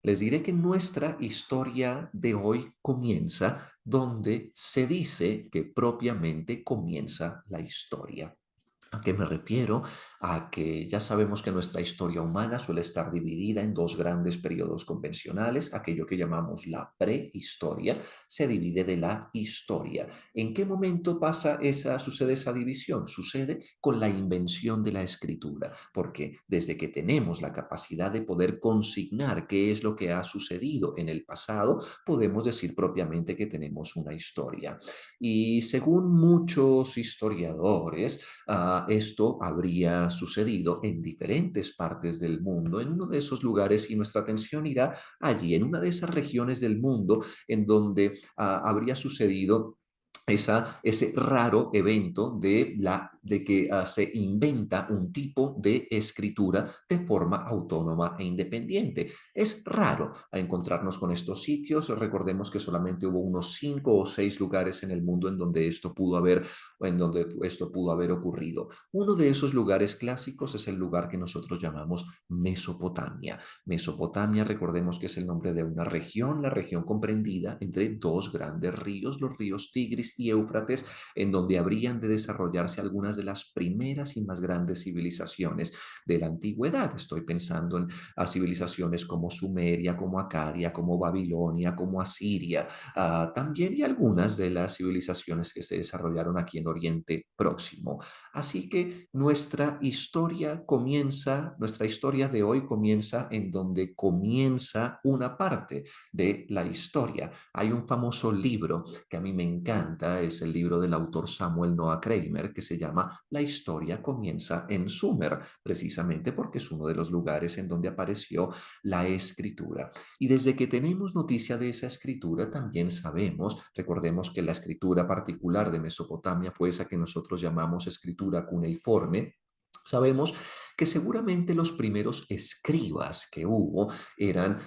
Les diré que nuestra historia de hoy comienza donde se dice que propiamente comienza la historia. ¿A qué me refiero? A que ya sabemos que nuestra historia humana suele estar dividida en dos grandes periodos convencionales. Aquello que llamamos la prehistoria se divide de la historia. ¿En qué momento sucede esa división? Sucede con la invención de la escritura, porque desde que tenemos la capacidad de poder consignar qué es lo que ha sucedido en el pasado, podemos decir propiamente que tenemos una historia. Y según muchos historiadores, esto habría sucedido en diferentes partes del mundo, en uno de esos lugares, y nuestra atención irá allí, en una de esas regiones del mundo en donde habría sucedido ese raro evento de que se inventa un tipo de escritura de forma autónoma e independiente. Es raro encontrarnos con estos sitios. Recordemos que solamente hubo unos 5 o 6 lugares en el mundo en donde esto pudo haber ocurrido. Uno de esos lugares clásicos es el lugar que nosotros llamamos Mesopotamia. Mesopotamia, recordemos que es el nombre de una región, la región comprendida entre dos grandes ríos, los ríos Tigris y Éufrates, en donde habrían de desarrollarse algunas de las primeras y más grandes civilizaciones de la antigüedad. Estoy pensando en civilizaciones como Sumeria, como Acadia, como Babilonia, como Asiria, también, y algunas de las civilizaciones que se desarrollaron aquí en Oriente Próximo. Así que nuestra historia de hoy comienza en donde comienza una parte de la historia. Hay un famoso libro que a mí me encanta, es el libro del autor Samuel Noah Kramer, que se llama La historia comienza en Sumer, precisamente porque es uno de los lugares en donde apareció la escritura. Y desde que tenemos noticia de esa escritura, también sabemos, recordemos que la escritura particular de Mesopotamia fue esa que nosotros llamamos escritura cuneiforme. Sabemos que seguramente los primeros escribas que hubo eran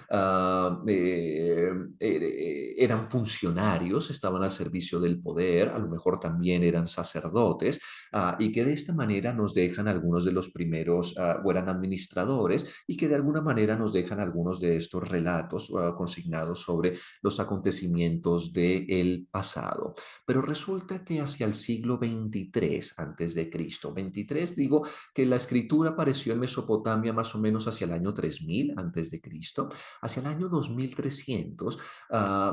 funcionarios, estaban al servicio del poder, a lo mejor también eran sacerdotes, y que de esta manera nos dejan algunos de los primeros, o eran administradores, y que de alguna manera nos dejan algunos de estos relatos consignados sobre los acontecimientos del pasado. Pero resulta que hacia el siglo 23 antes de Cristo, 23 digo que la escritura apareció en Mesopotamia más o menos hacia el año 3000 antes de Cristo, hacia el año 2300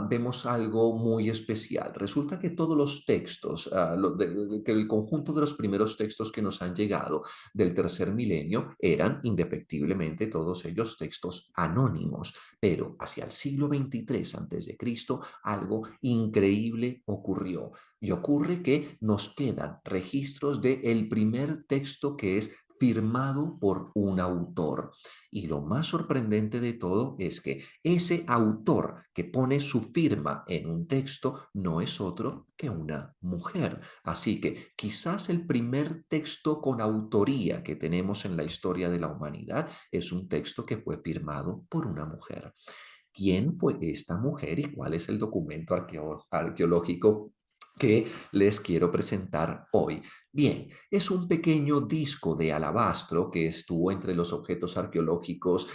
vemos algo muy especial. Resulta que todos los textos, que el conjunto de los primeros textos que nos han llegado del tercer milenio eran indefectiblemente todos ellos textos anónimos, pero hacia el siglo 23 antes de Cristo algo increíble ocurrió, y ocurre que nos quedan registros del primer texto que es firmado por un autor. Y lo más sorprendente de todo es que ese autor que pone su firma en un texto no es otro que una mujer. Así que quizás el primer texto con autoría que tenemos en la historia de la humanidad es un texto que fue firmado por una mujer. ¿Quién fue esta mujer y cuál es el documento arqueológico que les quiero presentar hoy? Bien, es un pequeño disco de alabastro que estuvo entre los objetos arqueológicos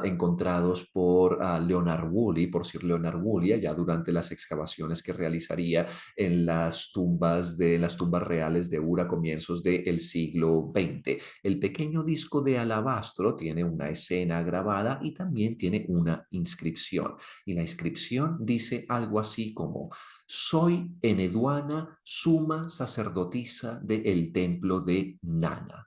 encontrados por Leonard Woolley, por Sir Leonard Woolley, allá durante las excavaciones que realizaría en las tumbas reales de Ur a comienzos del siglo XX. El pequeño disco de alabastro tiene una escena grabada y también tiene una inscripción. Y la inscripción dice algo así como: soy Eneduana, suma sacerdotisa del templo de Nana.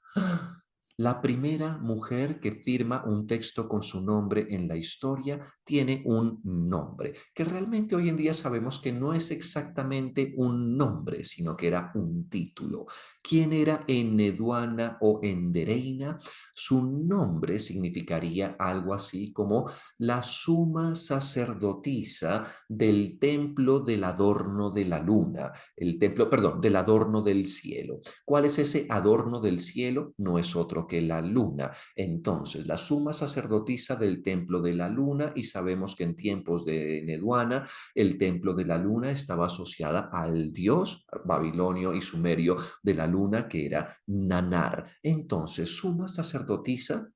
La primera mujer que firma un texto con su nombre en la historia tiene un nombre, que realmente hoy en día sabemos que no es exactamente un nombre, sino que era un título. ¿Quién era Eneduana o Endereina? Su nombre significaría algo así como la suma sacerdotisa del templo del adorno de la luna, el templo, perdón, del adorno del cielo. ¿Cuál es ese adorno del cielo? No es otro que la luna. Entonces, la suma sacerdotisa del templo de la luna, y sabemos que en tiempos de Neduana, el templo de la luna estaba asociada al dios babilonio y sumerio de la luna, que era Nanar. Entonces, suma sacerdotisa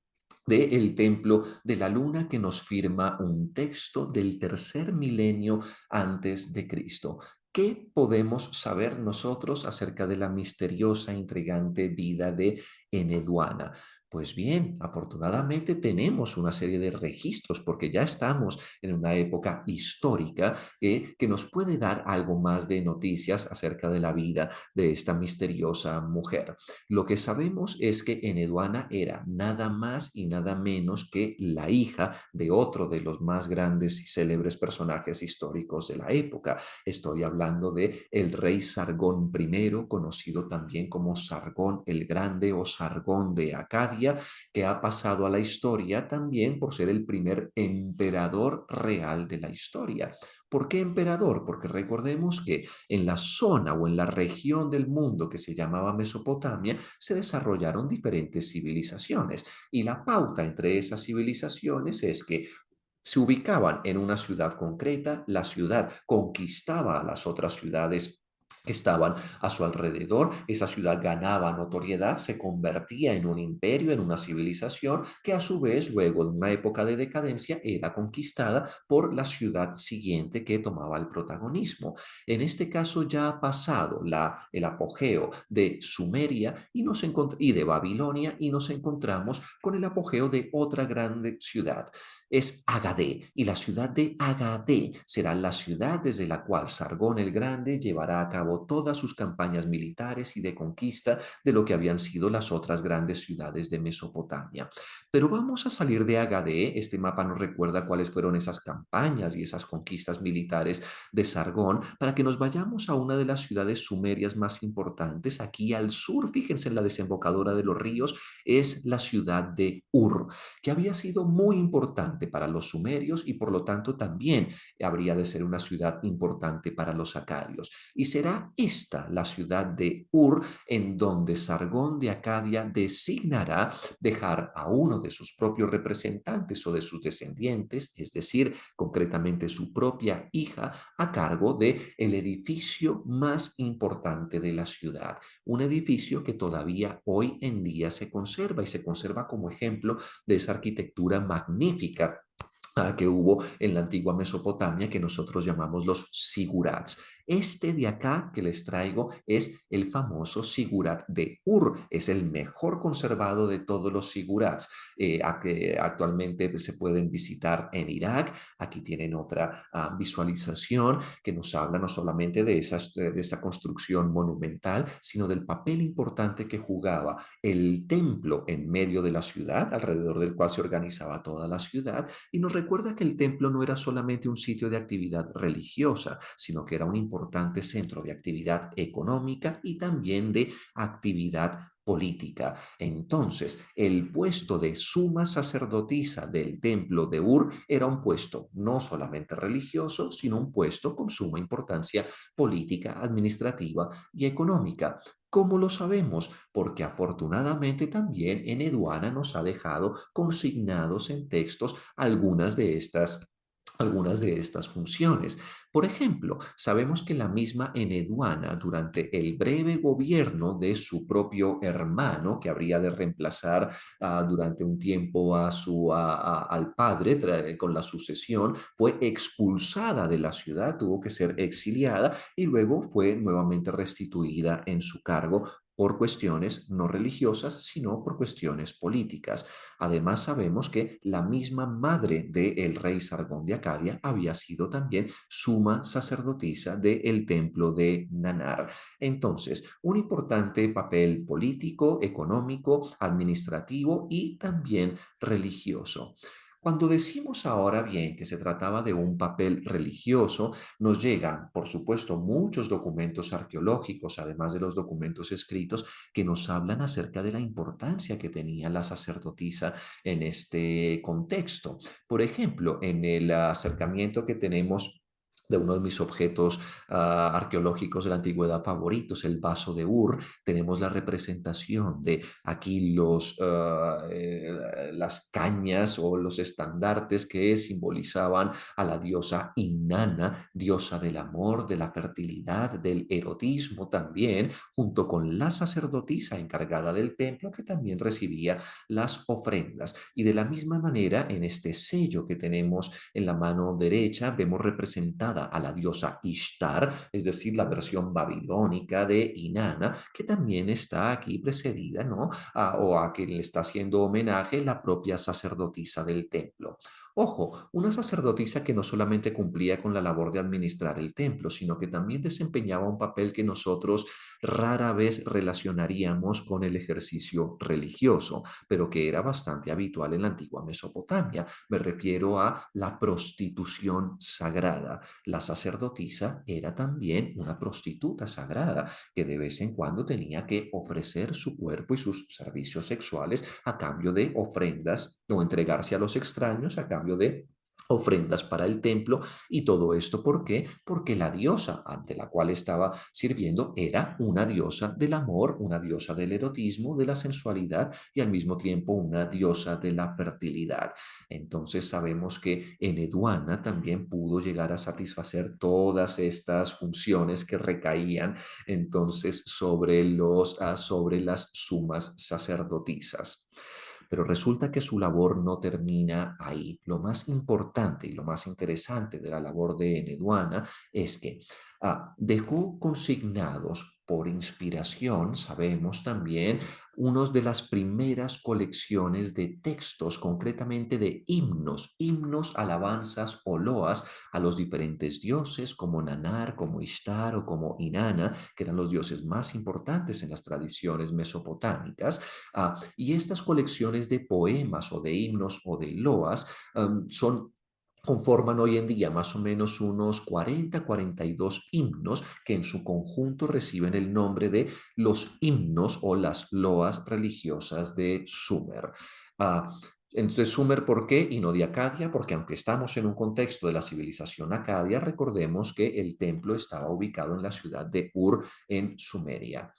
del templo de la luna que nos firma un texto del tercer milenio antes de Cristo. ¿Qué podemos saber nosotros acerca de la misteriosa, intrigante vida de Eneduana? Pues bien, afortunadamente tenemos una serie de registros porque ya estamos en una época histórica que nos puede dar algo más de noticias acerca de la vida de esta misteriosa mujer. Lo que sabemos es que Eneduana era nada más y nada menos que la hija de otro de los más grandes y célebres personajes históricos de la época. Estoy hablando de el rey Sargón I, conocido también como Sargón el Grande o Sargón de Acadia, que ha pasado a la historia también por ser el primer emperador real de la historia. ¿Por qué emperador? Porque recordemos que en la zona o en la región del mundo que se llamaba Mesopotamia se desarrollaron diferentes civilizaciones y la pauta entre esas civilizaciones es que se ubicaban en una ciudad concreta, la ciudad conquistaba a las otras ciudades que estaban a su alrededor, esa ciudad ganaba notoriedad, se convertía en un imperio, en una civilización que a su vez, luego de una época de decadencia, era conquistada por la ciudad siguiente que tomaba el protagonismo. En este caso ya ha pasado el apogeo de Sumeria y de Babilonia y nos encontramos con el apogeo de otra grande ciudad es Agadé, y la ciudad de Agadé será la ciudad desde la cual Sargón el Grande llevará a cabo todas sus campañas militares y de conquista de lo que habían sido las otras grandes ciudades de Mesopotamia. Pero vamos a salir de Agadé, este mapa nos recuerda cuáles fueron esas campañas y esas conquistas militares de Sargón, para que nos vayamos a una de las ciudades sumerias más importantes, aquí al sur, fíjense en la desembocadura de los ríos, es la ciudad de Ur que había sido muy importante para los sumerios y por lo tanto también habría de ser una ciudad importante para los acadios. Y será esta la ciudad de Ur en donde Sargón de Acadia designará dejar a uno de sus propios representantes o de sus descendientes, es decir, concretamente su propia hija, a cargo de el edificio más importante de la ciudad, un edificio que todavía hoy en día se conserva y se conserva como ejemplo de esa arquitectura magnífica que hubo en la antigua Mesopotamia que nosotros llamamos los sigurats. Este de acá que les traigo es el famoso sigurat de Ur, es el mejor conservado de todos los sigurats que actualmente se pueden visitar en Irak. Aquí tienen otra visualización que nos habla no solamente de esa construcción monumental, sino del papel importante que jugaba el templo en medio de la ciudad, alrededor del cual se organizaba toda la ciudad, y nos recuerda que el templo no era solamente un sitio de actividad religiosa, sino que era un importante centro de actividad económica y también de actividad política. Entonces, el puesto de suma sacerdotisa del templo de Ur era un puesto no solamente religioso, sino un puesto con suma importancia política, administrativa y económica. ¿Cómo lo sabemos? Porque afortunadamente también en Eduana nos ha dejado consignados en textos algunas de estas funciones. Por ejemplo, sabemos que la misma Eneduana, durante el breve gobierno de su propio hermano, que habría de reemplazar durante un tiempo al padre con la sucesión, fue expulsada de la ciudad, tuvo que ser exiliada y luego fue nuevamente restituida en su cargo por cuestiones no religiosas, sino por cuestiones políticas. Además, sabemos que la misma madre del rey Sargón de Acadia había sido también suma sacerdotisa del templo de Nanar. Entonces, un importante papel político, económico, administrativo y también religioso. Cuando decimos ahora bien que se trataba de un papel religioso, nos llegan, por supuesto, muchos documentos arqueológicos, además de los documentos escritos, que nos hablan acerca de la importancia que tenía la sacerdotisa en este contexto. Por ejemplo, en el acercamiento que tenemos de uno de mis objetos arqueológicos de la antigüedad favoritos, el vaso de Ur, tenemos la representación de aquí las cañas o los estandartes que simbolizaban a la diosa Inanna, diosa del amor, de la fertilidad, del erotismo también, junto con la sacerdotisa encargada del templo que también recibía las ofrendas. Y de la misma manera, en este sello que tenemos en la mano derecha vemos representada a la diosa Ishtar, es decir, la versión babilónica de Inanna, que también está aquí precedida, ¿no? O a quien le está haciendo homenaje la propia sacerdotisa del templo. Ojo, una sacerdotisa que no solamente cumplía con la labor de administrar el templo, sino que también desempeñaba un papel que nosotros rara vez relacionaríamos con el ejercicio religioso, pero que era bastante habitual en la antigua Mesopotamia. Me refiero a la prostitución sagrada. La sacerdotisa era también una prostituta sagrada que de vez en cuando tenía que ofrecer su cuerpo y sus servicios sexuales a cambio de ofrendas o entregarse a los extraños a cambio de ofrendas para el templo. Y todo esto, ¿por qué? Porque la diosa ante la cual estaba sirviendo era una diosa del amor, una diosa del erotismo, de la sensualidad y al mismo tiempo una diosa de la fertilidad. Entonces sabemos que Eneduana también pudo llegar a satisfacer todas estas funciones que recaían entonces sobre las sumas sacerdotisas. Pero resulta que su labor no termina ahí. Lo más importante y lo más interesante de la labor de Eneduana es que dejó consignados por inspiración, sabemos también, unos de las primeras colecciones de textos, concretamente de himnos, alabanzas o loas a los diferentes dioses como Nanar, como Ishtar o como Inanna, que eran los dioses más importantes en las tradiciones mesopotámicas. Y estas colecciones de poemas o de himnos o de loas conforman hoy en día más o menos unos 42 himnos que en su conjunto reciben el nombre de los himnos o las loas religiosas de Sumer. Ah, entonces, Sumer, ¿por qué? Y no de Acadia, porque aunque estamos en un contexto de la civilización acadia, recordemos que el templo estaba ubicado en la ciudad de Ur, en Sumeria.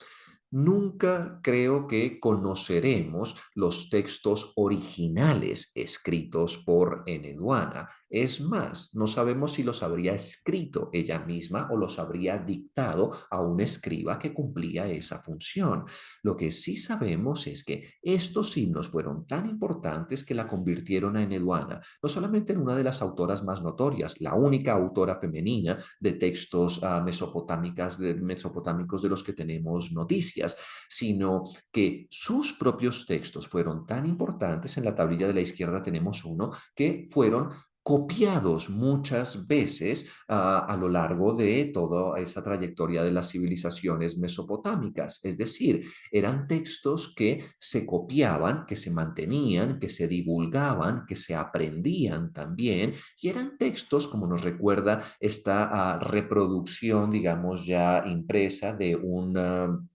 Nunca creo que conoceremos los textos originales escritos por Eneduana. Es más, no sabemos si los habría escrito ella misma o los habría dictado a un escriba que cumplía esa función. Lo que sí sabemos es que estos himnos fueron tan importantes que la convirtieron a Eneduana no solamente en una de las autoras más notorias, la única autora femenina de textos mesopotámicos de los que tenemos noticias, sino que sus propios textos fueron tan importantes. En la tablilla de la izquierda tenemos uno que fueron copiados muchas veces a lo largo de toda esa trayectoria de las civilizaciones mesopotámicas. Es decir, eran textos que se copiaban, que se mantenían, que se divulgaban, que se aprendían también, y eran textos, como nos recuerda esta reproducción, digamos, ya impresa de un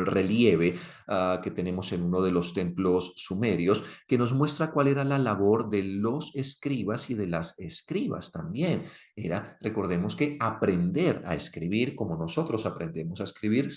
relieve que tenemos en uno de los templos sumerios, que nos muestra cuál era la labor de los escribas y de las escribas también. Recordemos que aprender a escribir, como nosotros aprendemos a escribir,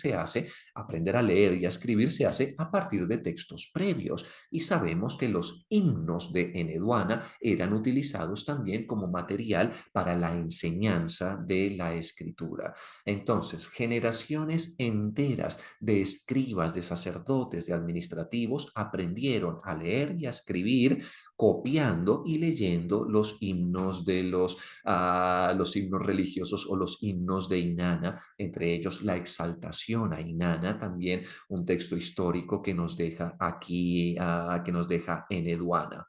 aprender a leer y a escribir se hace a partir de textos previos. Y sabemos que los himnos de Eneduana eran utilizados también como material para la enseñanza de la escritura. Entonces, generaciones enteras de escribas, de sacerdotes, de administrativos aprendieron a leer y a escribir copiando y leyendo los himnos religiosos o los himnos de Inanna, entre ellos la exaltación a Inanna, también un texto histórico que nos deja aquí, que nos deja en Eduana.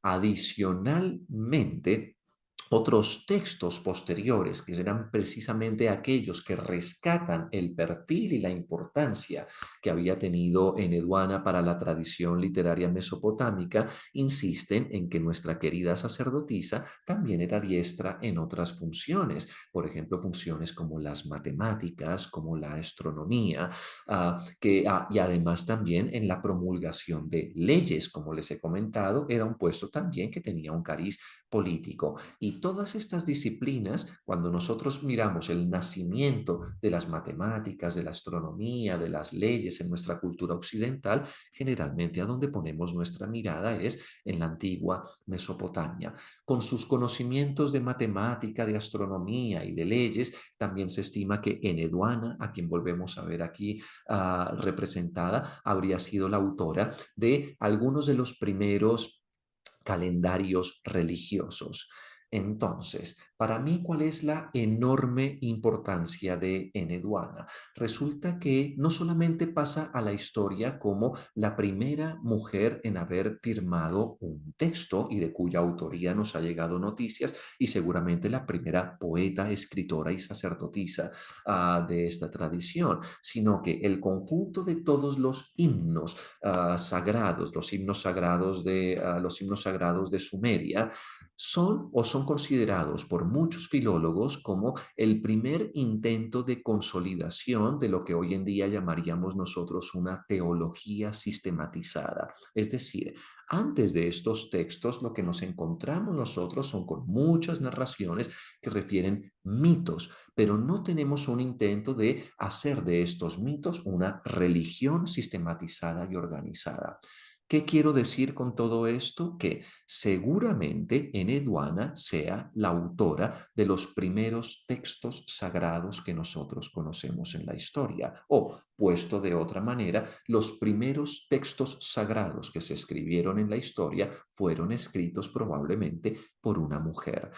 Adicionalmente, otros textos posteriores, que serán precisamente aquellos que rescatan el perfil y la importancia que había tenido Eneduana para la tradición literaria mesopotámica, insisten en que nuestra querida sacerdotisa también era diestra en otras funciones, por ejemplo, funciones como las matemáticas, como la astronomía, y además también en la promulgación de leyes, como les he comentado, era un puesto también que tenía un cariz político. Y Y todas estas disciplinas, cuando nosotros miramos el nacimiento de las matemáticas, de la astronomía, de las leyes en nuestra cultura occidental, generalmente a donde ponemos nuestra mirada es en la antigua Mesopotamia. Con sus conocimientos de matemática, de astronomía y de leyes, también se estima que Eneduana, a quien volvemos a ver aquí representada, habría sido la autora de algunos de los primeros calendarios religiosos. Entonces, para mí, ¿cuál es la enorme importancia de Eneduana? Resulta que no solamente pasa a la historia como la primera mujer en haber firmado un texto y de cuya autoría nos ha llegado noticias, y seguramente la primera poeta, escritora y sacerdotisa de esta tradición, sino que el conjunto de todos los himnos sagrados, los himnos sagrados de Sumeria, son considerados por muchos filólogos como el primer intento de consolidación de lo que hoy en día llamaríamos nosotros una teología sistematizada. Es decir, antes de estos textos, lo que nos encontramos nosotros son con muchas narraciones que refieren mitos, pero no tenemos un intento de hacer de estos mitos una religión sistematizada y organizada. ¿Qué quiero decir con todo esto? Que seguramente Eneduana sea la autora de los primeros textos sagrados que nosotros conocemos en la historia, o, puesto de otra manera, los primeros textos sagrados que se escribieron en la historia fueron escritos probablemente por una mujer.